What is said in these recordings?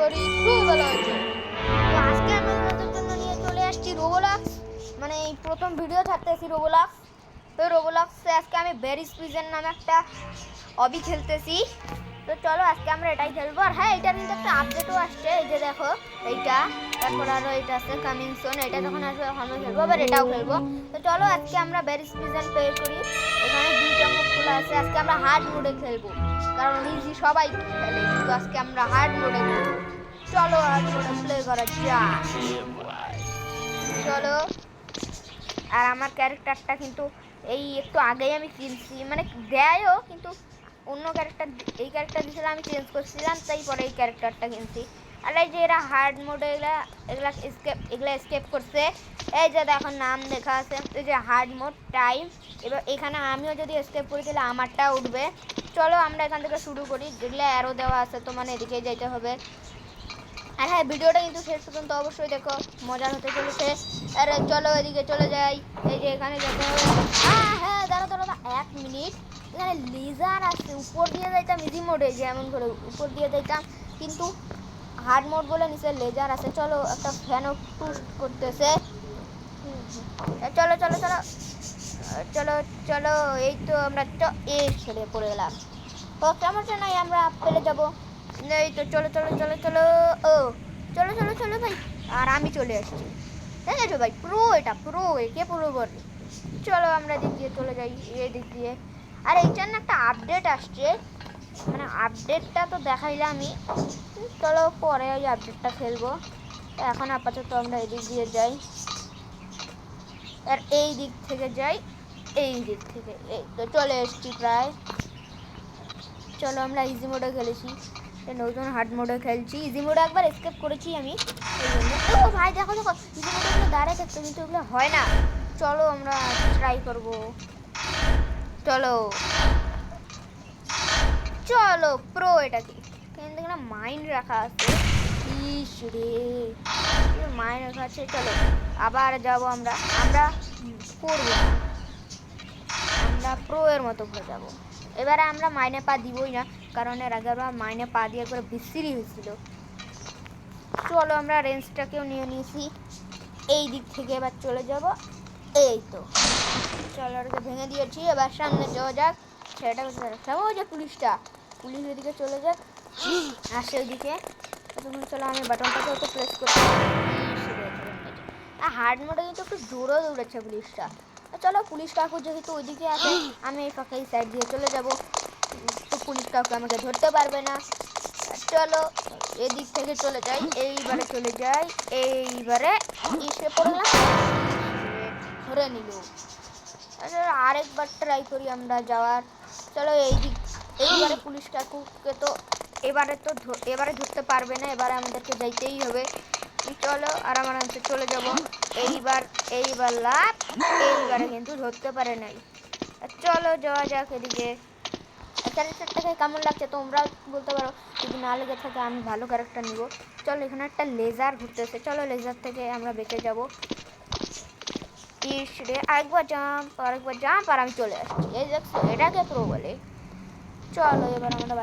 শরীর খুবই ভালো হয়েছে। তো আজকে আমি আপনাদের জন্য নিয়ে চলে আসছি রোবোলক্স, মানে এই প্রথম ভিডিও ছাড়তেছি রোবোলক্স। তো রোবোলক্সে আজকে আমি বেরিস প্রিজন নামে একটা অবি খেলতেছি। তো চলো আজকে আমরা এটাই খেলবো। আর হ্যাঁ, এটার কিন্তু একটা আপডেটও আসছে, এই যে দেখো এইটা, তারপর আরও এটা আছে কামিং সুন। এটা যখন আসবে তখন আমরা খেলবো, আবার এটাও খেলবো। তো চলো আজকে আমরা বেরিস প্রিজন প্লে করি। এখানে দুইটা মুখ খোলা আছে। আজকে আমরা হার্ড মোডে খেলবো, কারণ ইজি সবাই খেলে, কিন্তু আজকে আমরা হার্ড মোডে খেলবো। চলো হার্ড মোডে প্লে করা যাক। চলো। আর আমার ক্যারেক্টারটা কিন্তু এই একটু আগেই আমি কিনছি, মানে দেয়ও, কিন্তু অন্য ক্যারেক্টার, এই ক্যারেক্টার দিয়েছিলাম, আমি চেঞ্জ করছিলাম, তাই পরে এই ক্যারেক্টারটা কিনছি। আর এই যে এরা হার্ড মোডে এগুলা স্কেপ করছে, এই যে দেখো নাম লেখা আছে, এই যে হার্ড মোড টাইম। এবার এখানে আমিও যদি স্কেপ করি তাহলে আমারটা উঠবে। চলো আমরা এখান থেকে শুরু করি। যেগুলো অ্যারো দেওয়া আছে তো মানে এদিকে যাইতে হবে। আর হ্যাঁ, ভিডিওটা কিন্তু শেষ পর্যন্ত অবশ্যই দেখো, মজার হতে চলেছে। আরে চলো এদিকে চলে যাই, এই যে এখানে যেতে হবে। হ্যাঁ দাঁড়া দাঁড়া 1 মিনিট, এখানে লেজার আছে, উপর দিয়ে যাইতাম ইজি মোডে, যেমন করে উপর দিয়ে যাইতাম, কিন্তু হার্ড মোড বলে নিচে লেজার আছে। চলো একটা ফ্যানও টুস্ট করতেছে। চলো চলো চলো চলো চলো, এই তো আমরা এই ছেড়ে পড়ে গেলাম। তো সমস্যা নাই, আমরা পেলে যাবো। এই তো চলো চলো চলো চলো, ও চলো চলো চলো ভাই। আর আমি চলে আসছি, ঠিক আছে ভাই, প্রো, এটা প্রো, একে প্রো বলে। চলো আমরা দিক দিয়ে চলে যাই, এই দিক দিয়ে। আর এইটার না একটা আপডেট আসছে, মানে আপডেটটা তো দেখাইলাম আমি। চলো পরে ওই আপডেটটা খেলবো। এখন আপাতত আমরা এদিক দিয়ে যাই, আর এই দিক থেকে যাই, এই দিক থেকে। এই তো চলে এসছি প্রায়। চলো আমরা ইজি মোডে খেলেছি, নতুন হার্ড মোডে খেলছি। ইজি মোডে একবার স্কেপ করেছি আমি, এই জন্য। ও ভাই দেখো দেখো, ইজি মোডে এগুলো দাঁড়ায় থাকতো, কিন্তু এগুলো হয় না। চলো আমরা ট্রাই করব। চলো চলো প্রো, এটাকে কিন্তু এখানে মাইন্ড রাখা আছে। ইস রে, মাইন্ড রাখা আছে। চলো আবার যাব আমরা, আমরা করবো না, আমরা প্রো এর মতো হয়ে যাব। এবারে আমরা মাইনে পা দিবই না, কারণ এর আগে আমরা মাইনে পা দিয়ে করে বিশ্রী হয়েছিল। চলো আমরা রেঞ্জটাকেও নিয়ে নিয়েছি, এই দিক থেকে এবার চলে যাব। এই তো চলো, ওটাকে ভেঙে দিয়েছি, এবার সামনে যাওয়া যাক। সেটা কোথায় রাখলাম, ওই যে পুলিশটা, পুলিশ ওইদিকে চলে যাক, আসে ওইদিকে। তখন চলো আমি বাটনটাকে তো প্রেস করতে, আর হার্ড মোডে কিন্তু একটু জোরও দৌড়েছে পুলিশটা। চলো পুলিশ কাকু যেহেতু ওইদিকে আছে, আমি এই ফাঁকা এই সাইড দিয়ে চলে যাব, তো পুলিশ কাকু আমাকে ধরতে পারবে না। চলো এদিক থেকে চলে যাই, এইবারে চলে যাই, এইবারে এসে পড়লাম, ধরে নিল। আরেকবার ট্রাই করি আমরা যাওয়ার। চলো এইবারে পুলিশ কাকুকে তো এবারে ধরতে পারবে না, এবারে আমাদেরকে যাইতেই হবে। চলো আর আমার আনতে চলে যাব। এইবার লাভ, এইবারে কিন্তু ধরতে পারে নাই। চলো যাওয়া যাক এদিকে। ক্যারেক্টারটাকে কেমন লাগছে তোমরা বলতে পারো, যদি না লেগে থাকে আমি ভালো ক্যারেক্টার নিব। চলো এখানে একটা লেজার ঘুরতেছে, চলো লেজার থেকে আমরা বেঁচে যাব। ইস রে, আরেকবার জাম্প আর আমি চলে আসছি। এই দেখছো, এটাকে প্রো বলে। চলো এবার আমরা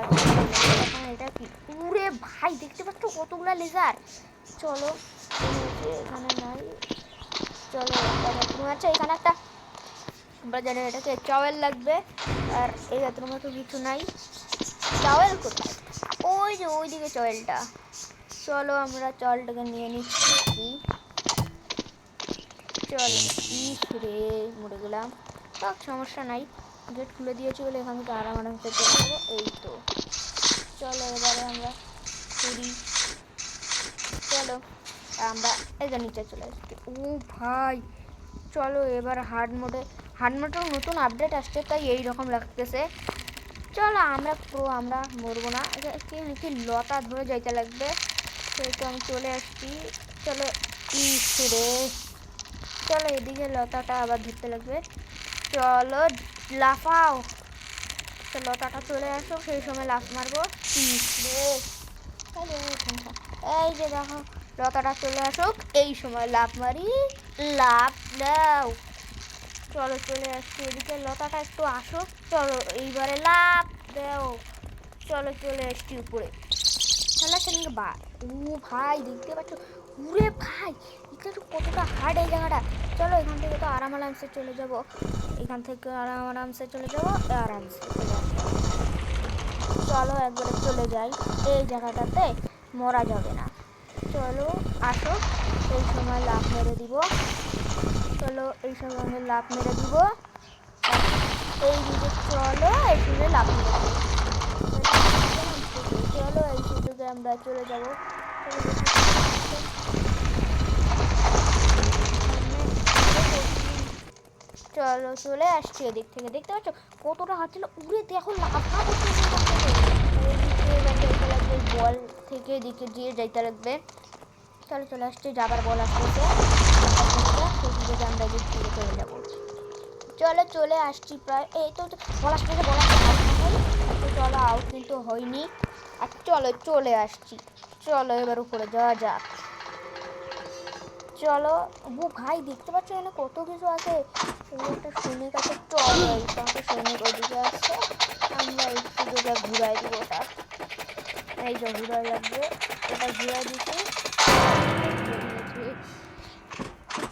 এখন এটা কি, পুরে ভাই দেখতে পাচ্ছ কতগুলো লেজার। চলো এখানে নাই, চলো আচ্ছা এখানে একটা, আমরা জানি এটাকে চাওয়েল লাগবে, আর এই বাথরুমে তো কিছু নাই। চাওয়েল কোথায়, ওই যে ওইদিকে চাওয়েলটা। চলো আমরা চাওয়েলটাকে নিয়ে নিচ্ছি। চলো ইস রে, মরে গেলাম, সব সমস্যা নাই, গেট খুলে দিয়েছি বলে এখান থেকে আরামসে চলে যাবো। এই তো চলো এবারে আমরা করি। চলো আমরা এই যে নিচে চলে আসছি। ও ভাই চলো এবার হার্ড মোডের নতুন আপডেট আসছে, তাই এই রকম লাগতেছে। চলো আমরা প্রো, আমরা মরবো না। কি লতা ধরে যাইতে লাগবে, সেই তো আমি চলে আসছি। চলো ইস রে, চলো এদিকে লতাটা আবার ধরতে লাগবে। চলো লাফাও, তো লতাটা চলে আসো, সেই সময় লাফ মারবো। ইস রে, এই যে দেখো লতাটা চলে আসুক, এই সময় লাফ মারি, লাফ দাও। চলো চলে আসছি এদিকে, লতাটা একটু আসুক, চলো এইবারে লাফ দাও। চলো চলে আসছি উপরে। খেলা খেলেন বা ও ভাই দেখতে পাচ্ছ উরে ভাই এটা তো কতটা হার্ড এই জায়গাটা। চলো এখান থেকে তো আরামসে চলে যাব, এখান থেকে আরামসে চলে যাবো, আরামসে চলে আসবো। চলো একবারে চলে যাই, এই জায়গাটাতে মরা যাবে না। চলো আসো, এই সময় লাফ মেরে দিব। চলো এই সময় লাফ মেরে দিব, এই দিকে চলো এই সময় লাফ মেরে দিব। চলো এই সুযোগে আমরা চলে যাবো। চলো চলে আসছি এদিক থেকে, দেখতে পাচ্ছ কতটা হাত ছিল উড়ে, দেখো লাফা যাইতে লাগবে, বল থেকে এদিকে দিয়ে যাইতে লাগবে। চলো চলে আসছে, যাবার বল আসতেছে, আমরা এদিক থেকে চলে যাবো। চলো চলে আসছি প্রায়, এই তো বল আসতেছে, বল আসতে চলো আউট কিন্তু হয়নি। আর চলো চলে আসছি, চলো এবার উপরে যাওয়া যাক। চলো ও ভাই দেখতে পাচ্ছ এখানে কত কিছু আছে, একটা সৈনিক আছে। চলো একটা সৈনিক ওইদিকে আসছে, আমরা একটু জায়গা ঘুরাই দিব ওটা, এই যে ঘুরাই লাগবে, এটা ঘুরাই দিচ্ছি।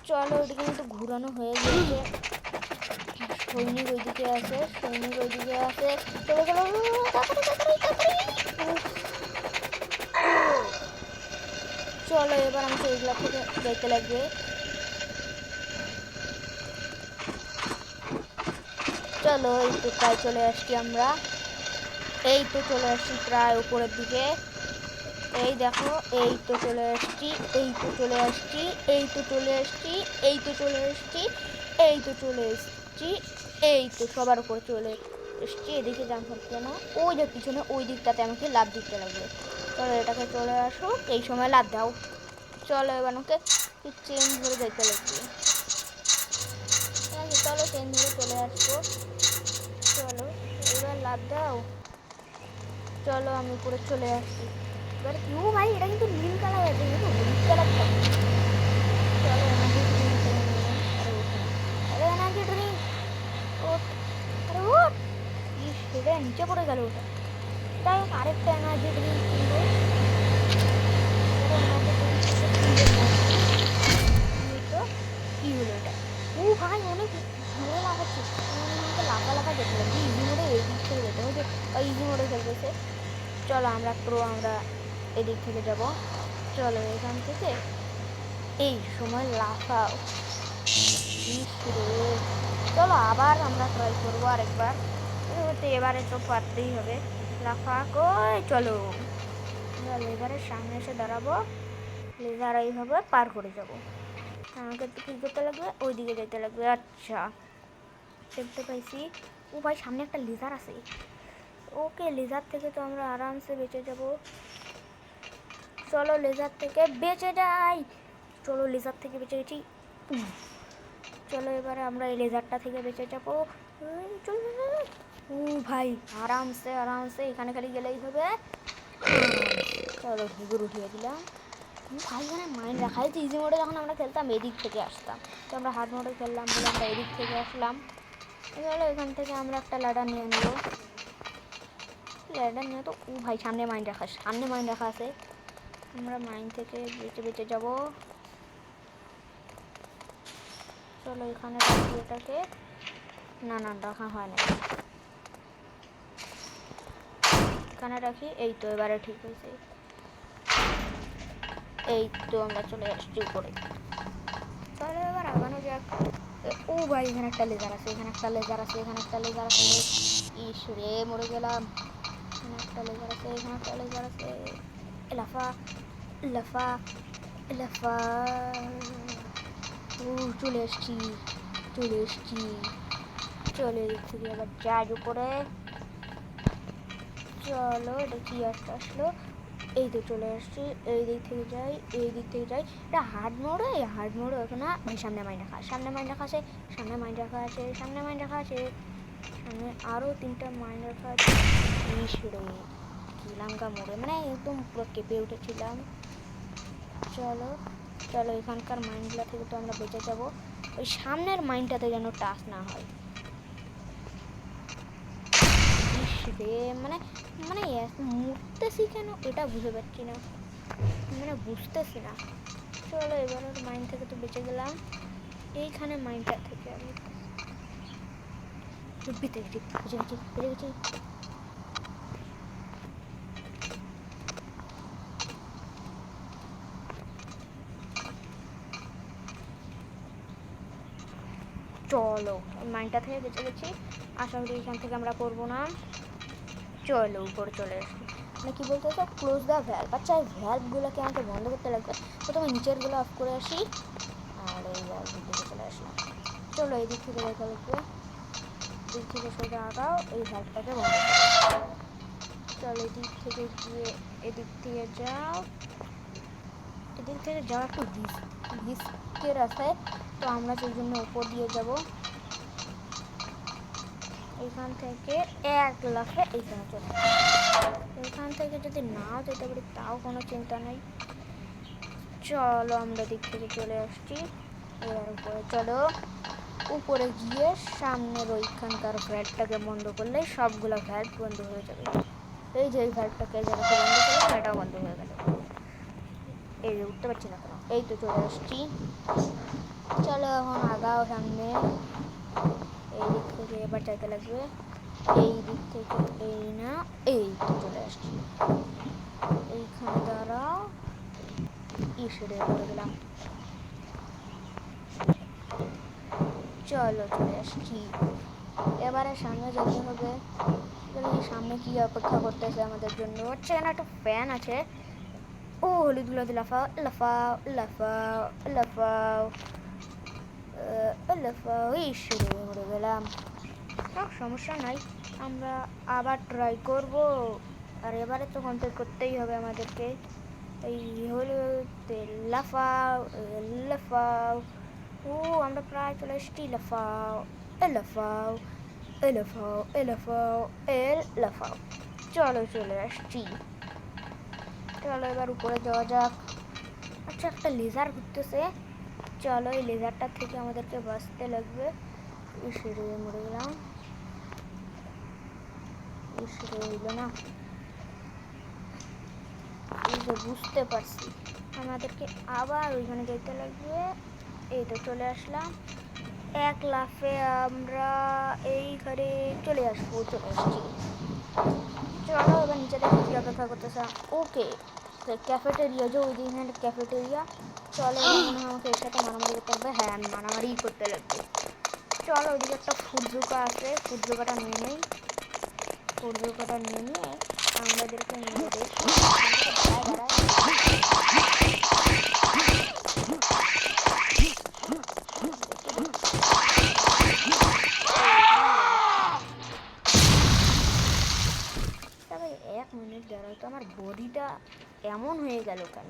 চলো ওইদিকে কিন্তু ঘুরানো হয়ে গেছে, সৈনিক ওইদিকে আছে, সৈনিক ওইদিকে আছে। চলো চলো চলো এবার আমাকে এইগুলা থেকে যাইতে লাগবে। চলো এই তো প্রায় চলে আসছি আমরা, এই তো চলে আসছি প্রায় উপরের দিকে। এই দেখো এই তো চলে আসছি, এই তো চলে আসছি, এই তো চলে আসছি, এই তো চলে আসছি, এই তো চলে এসছি, এই তো সবার উপরে চলে এসছি। এদিকে জাম হচ্ছে না, ওই যে পিছনে ওই দিকটাতে আমাকে লাভ দিতে লাগবে। চলো এটাকে চলে আসো, এই সময় লাভ দাও। চলো এবার আমাকে চেন ধরে যেতে লাগবে, চলো চেন ধরে চলে আসবো। চলো এবার লাভ দাও। চলো আমি উপরে চলে আসছি এবার। ও ভাই এটা কিন্তু নীল কালার আছে, কিন্তু হলুদ কালার থাকে। চলো এনার্জি ড্রিঙ্ক আরে এনার্জি ড্রিঙ্ক ওঠ, আরে ওঠ, সেটা নিচে পড়ে গেল ওটা। তাই আরেকটা এনার্জি ড্রিঙ্ক কিনবো। কি হলো এটা? ও ভাই অনেক ভালো লাগাচ্ছে, আমাকে লাফা লাফা যেতে লাগবে, ইজি মোডে এই দিক থেকে যেতে হবে, ইজি মোডে খেলতেছে। চলো আমরা এদিক থেকে যাব। চলো এখান থেকে এই সময় লাফাও। চলো আবার আমরা ট্রাই করবো আরেকবার, এবারে তো পারতেই হবে। লাফা কই, চলো লেজারের সামনে এসে দাঁড়াবো, লেজার এইভাবে পার করে যাব। আমাকে একটু কী করতে লাগবে, ওই দিকে যেতে লাগবে। আচ্ছা দেখতে পাইছি, ও ভাই সামনে একটা লেজার আছে। ওকে লেজার থেকে তো আমরা আরামসে বেঁচে যাব। চলো লেজার থেকে বেঁচে যাই, চলো লেজার থেকে বেঁচে গেছি। চলো এবারে আমরা এই লেজারটা থেকে বেঁচে যাবো। ও ভাই আরামসে আরামসে এখানে খালি গেলেই হবে। চলো ঘুঘুর উঠিয়ে দিলাম। ভাই মানে মাইন্ড রাখা হয়েছে, ইজি মোডে যখন আমরা খেলতাম এদিক থেকে আসতাম, তো আমরা হার্ড মোডে খেললাম বলে আমরা এদিক থেকে আসলাম। চলো এখান থেকে আমরা একটা ল্যাডার নিয়ে নেব, ল্যাডার নিয়ে তো ও ভাই সামনে মাইন্ড রাখা আছে, আমরা মাইন্ড থেকে বেঁচে বেঁচে যাব। চলো এখানে রাখি এটাকে, না না রাখা হয় না, এখানে রাখি। এই তো এবারে ঠিক হয়েছে, এই তো আমরা চলে আসছি উপরে। চলো এবার আগানো যাক। ও ভাই এখানে একটা লেজার আছে, এখানে একটা লেজার আছে, এখানে একটা লেজার আছে। ইসরে মরে গেলাম। এখানে একটা লেজার আছে, এখানে একটা লেজার আছে। লাফা লাফা লাফা, ও চলে এসছি চলে এসছি। চলে এদিক থেকে আবার যাই উপরে। চলো এটা কি একটা আসলো, এই তো চলে আসছি, এই দিক থেকে যাই, এই দিক থেকে যাই। এটা হার্ড মোড়ে, হার্ড মোড়ে ওখানে ভাই সামনে মাইন্ড রাখা, সামনে মাইন্ড রাখা আছে, সামনে মাইন্ড রাখা আছে, সামনে মাইন্ড রাখা আছে, সামনে আরও 3টা মাইন্ড রাখা আছে। শ্রীলঙ্কা মোড়ে মানে একদম পুরো কেঁপে উঠেছিলাম। চলো চলো এখানকার মাইন্ডগুলো থেকে তো আমরা বেঁচে যাবো, ওই সামনের মাইন্ডটাতে যেন টাচ না হয়। রে মানে মানে মুড়তেছি কেন এটা বুঝে পাচ্ছি না, মানে বুঝতেছি না। চলো এবার ওর মাইন্ড থেকে তো বেঁচে গেলাম। এইখানে মাইন্ডটা থেকে আমি বেঁচে গেছি, বেঁচে গেছি, বেঁচে গেছি। চলো মাইন্ডটা থেকে বেঁচে গেছি, আশা করি এখান থেকে আমরা করবো না। চলো উপরে চলে আসি। মানে কী বলতে হতো, ক্লোজ দ্য ভ্যালভ। আচ্ছা এই ভ্যালভগুলোকে আমাকে বন্ধ করতে লাগবে। প্রথমে নিচেরগুলো অফ করে আসি, আর এই ভ্যালভের দিকে চলে আসলাম। চলো এই দিক থেকে দেখা লাগবে, দিক থেকে সোজা আগাও, এই ভ্যালভটাকে বন্ধ করো। চলো এদিক থেকে গিয়ে এদিক থেকে যাও, এদিক থেকে যাওয়া একটু রিস্কের আছে, তো আমরা সেই জন্য উপর দিয়ে যাব। এইখান থেকে এক লাফে এইখানে চলে, এখান থেকে যদি নাও যেতে পারি তাও কোনো চিন্তা নেই। চলো আমরা দিক থেকে চলে আসছি, এবার উপরে চলো। উপরে গিয়ে সামনের ওইখানকার ভ্যালভটাকে বন্ধ করলে সবগুলো ভ্যালভ বন্ধ হয়ে যাবে। এই যে এই ভ্যালভটাকে যেটাকে বন্ধ করলাম এটাও বন্ধ হয়ে গেল। এই যে উঠতে পারছি না কেন, এই তো চলে আসছি। চলো এখন আগাও সামনে, এই দিক থেকে এবার চাইতে লাগবে, এই দিক থেকে এই না, এই তো চলে আসছি। এইখানে দাঁড়াও, ইসরে পড়ে গেলাম। চলো চলে আসছি, এবারে সামনে যেতে হবে। সামনে কি অপেক্ষা করতেছে আমাদের জন্য, হচ্ছে এখানে একটা ফ্যান আছে। ও হলুদগুলো লাফাও লাফাও লাফাও লাফাও লাফাও, ইসরে পড়ে গেলাম। সমস্যা নাই, আমরা আবার ট্রাই করব। আর এবারে তো কমপ্লিট করতেই হবে আমাদেরকে। এই হলো লাফাও লাফাও, ও আমরা প্রায় চলে এসেছি। লাফাও লাফাও লাফাও লাফাও লাফাও, চলো চলে আসছি। চলো এবার উপরে যাওয়া যাক। আচ্ছা একটা লেজার ঘুরতেছে, চলো এই লেজারটা থেকে আমাদেরকে বাঁচতে লাগবে। ইসরে মরে গেলাম, ইসরে হইল না। এই যে বুঝতে পারছি, আমাদেরকে আবার ওইখানে যেতে লাগবে। এই তো চলে আসলাম, এক লাফে আমরা এই ঘরে চলে আসবো। চলে আসছি, চলো এবার নিচে দেখি কি অপেক্ষা করতেছে। ওকে ক্যাফেটেরিয়া, যে ওই দিন ক্যাফেটেরিয়া। চলো মনে হয় আমাকে এর সাথে মারামারি করতে হবে। হ্যাঁ আমি মারামারি করতে লাগবে। চলো ওইদিকে একটা ফুটজোকা আছে, ফুটজোকাটা নিয়ে নেই। ফুটজোকাটা নিয়ে নিয়ে আমাদেরকে নিয়ে দেখি দাঁড়ায়। তবে এক মিনিট দাঁড়াও তো, আমার বডিটা এমন হয়ে গেল কেন,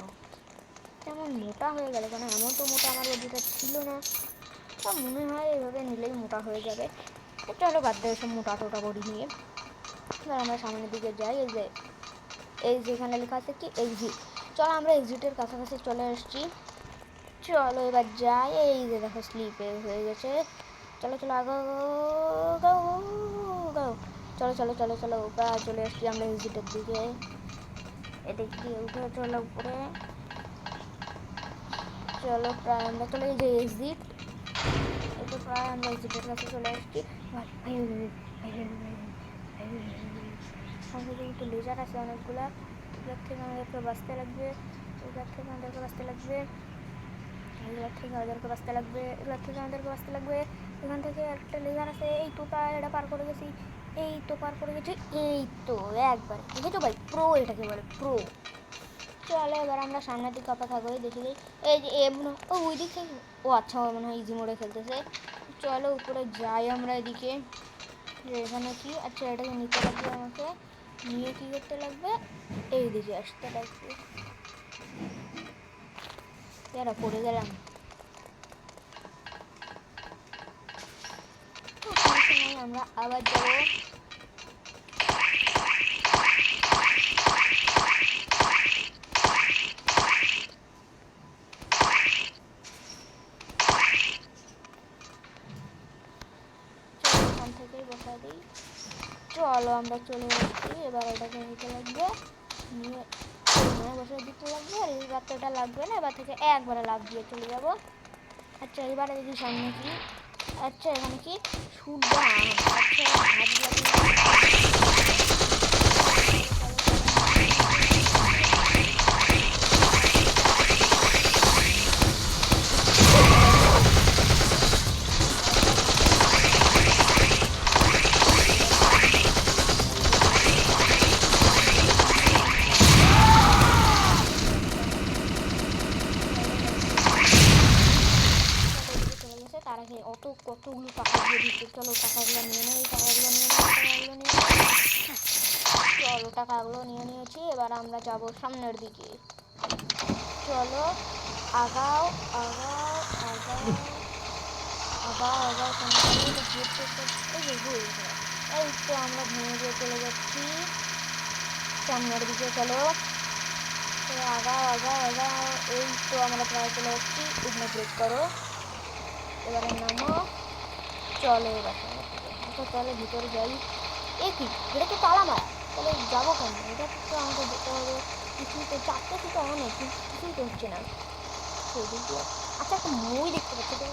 এমন মোটা হয়ে গেল কেন? এমন তো মোটা আমার বডিটা ছিল না। তা মনে হয় এভাবে নিলেই মোটা হয়ে যাবে। চলো বাদ দেয় সব মোটা টোটা বডি নিয়ে। এবার আমরা সামনের দিকে যাই, এই যেখানে লেখা আছে কি এক্সিট। চলো আমরা এক্সিটের কাছাকাছি চলে আসছি। চলো এবার যাই, এই যে দেখো স্লিপে হয়ে গেছে। চলো চলো আগাও গাও, চলো চলো চলো চলো প্রায় চলে আসছি আমরা এক্সিটের দিকে। এদিক দিয়ে উঠে চলো উপরে। চলো প্রায় আমরা চলে, এই যে এক্সিট, এই তো প্রায় আমরা এক্সিটের কাছে চলে আসছি। সামনে কিন্তু লেজার আছে অনেকগুলা, এগুলোর থেকে আমাদেরকে বাঁচতে লাগবে, এগুলোর থেকে আমাদেরকে বাঁচতে লাগবে, এগুলোর থেকে আমাদেরকে বাঁচতে লাগবে, এগুলোর থেকে আমাদেরকে বাঁচতে লাগবে। এখান থেকে একটা লেজার আছে, এই তো প্রায় এটা পার করে গেছি, এই তো পার করে গেছি, এই তো একবারে দেখেছো ভাই, প্রো এটাকে বলে প্রো। চলো এবার আমরা সামনের দিকে অপেক্ষা করি, দেখি যাই। এই যে ও ওই দিক থেকে, ও আচ্ছা মনে হয় ইজি মোডে খেলতেছে। চলো উপরে যাই আমরা এদিকে, এখানে কি, আচ্ছা এটাকে নিতে লাগবে, আমাকে নিয়ে কী করতে লাগবে, এই দিকে আসতে লাগবে। এরা পড়ে গেলাম, আমরা আবার যাবো। থেকেই বসা দিই। চলো আমরা চলে আসছি, এবার এটাকে নিতে লাগবে, নিয়ে এখানে বসে দিতে লাগবে। আর এবার তো এটা লাগবে না, এবার থেকে একবারে লাফ দিয়ে চলে যাব। আচ্ছা এবারে দেখি সামনে কি, আচ্ছা এখানে কি সূর্য, আচ্ছা তার আগে কতগুলো টাকা দিয়ে দিচ্ছে। চলো টাকাগুলো নিয়ে নেই, টাকাগুলো নিয়ে নেই, টাকাগুলো নিয়ে নেই। চলো টাকাগুলো নিয়ে নিয়েছি, এবার আমরা যাব সামনের দিকে। চলো আগাও আগাও আগাও আগাও আগাও, এই তো আমরা ভেঙে দিয়ে চলে যাচ্ছি সামনের দিকে। চলো আগাও আগাও আগাও, এই তো আমরা প্রায় চলে যাচ্ছি। এখানে ব্রেক করো, এবারে নামো। চলো এবার আচ্ছা চলো ভিতরে যাই। এ কি, এটা তো তালা মারা, তাহলে যাবো কেন? এটা তো আমাকে যেতে হবে। কিছুই তো চারটে থেকে অনেক, কিন্তু কিছুই তো হচ্ছে না। আচ্ছা একটা মই দেখতে পাচ্ছি, তো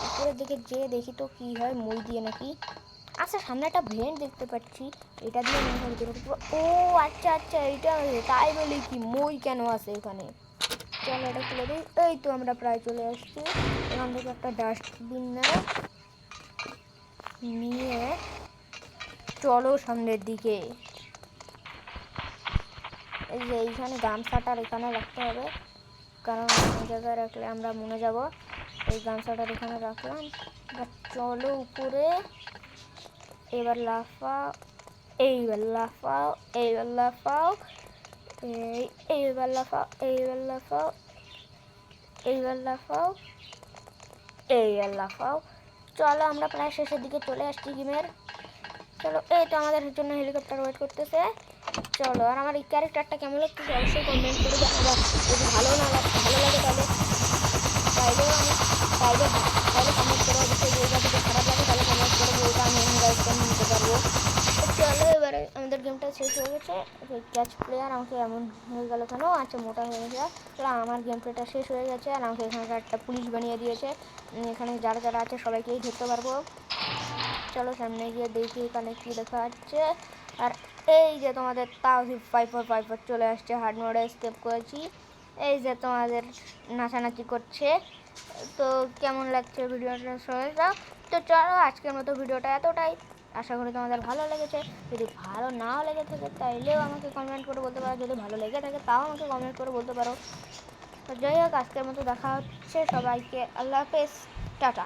উপরের দিকে যেয়ে দেখি তো কি হয়, মই দিয়ে নাকি। আচ্ছা সামনে একটা ভেন্ট দেখতে পাচ্ছি, এটা দিয়ে মনে হয় ভিতরে। ও আচ্ছা আচ্ছা, এইটা তাই বলি কি মই কেন আছে এখানে। চলো এটা খুলে দিই। এই তো আমরা প্রায় চলে আসছি। এখান থেকে একটা ডাস্টবিন নিয়ে চলো সামনের দিকে। এই যে এইখানে গামছাটার এখানে রাখতে হবে, কারণ অন্য জায়গায় রাখলে আমরা মনে যাব। এই গামছাটার এখানে রাখলাম। এবার চলো উপরে, এবার লাফাও, এইবার লাফাও, এইবার লাফাও, এইবার লাফাও, এইবার লাফাও, এইবার লাফাও, এইবার লাফাও। চলো আমরা প্রায় শেষের দিকে চলে আসছি গেমের। চলো এই তো আমাদের জন্য হেলিকপ্টার ওয়েট করতেছে। চলো, আর আমার এই ক্যারেক্টারটা কেমন লাগতেছে অবশ্যই কমেন্ট করে জানাবা। যদি ভালো লাগে তাহলে তাইলেও আমি তাইলে তাহলে কমেন্ট করে অবশ্যই, যদি খারাপ লাগে তাহলে কমেন্ট করে বলবো, আমি অন্য নিতে পারবো। চলো এবারে আমাদের গেমটা শেষ হয়ে গেছে। ক্যাচ প্লেয়ার আমাকে এমন হয়ে গেল কেন, আচ্ছা মোটা হয়ে গেছে। চলো আমার গেম প্লেটা শেষ হয়ে গেছে, আর আমাকে এখানকার একটা পুলিশ বানিয়ে দিয়েছে। এখানে যারা যারা আছে সবাইকেই ধরতে পারবো। চলো সামনে গিয়ে দেখি এখানে কী দেখা যাচ্ছে। আর এই যে তোমাদের তাওহিদ 5454 চলে আসছে, হার্ড মোডে স্কেপ করেছি। এই যে তোমাদের নাচানাচি করছে। তো কেমন লাগছে ভিডিওটা সবাইটা। তো চলো আজকের মতো ভিডিওটা এতটাই, আশা করি তোমাদের ভালো লেগেছে। যদি ভালো নাও লেগে থাকে তাইলেও আমাকে কমেন্ট করে বলতে পারো, যদি ভালো লেগে থাকে তাও আমাকে কমেন্ট করে বলতে পারো। তো যাই হোক আজকের মতো দেখা হচ্ছে, সবাইকে আল্লাহ হাফেজ, টাটা।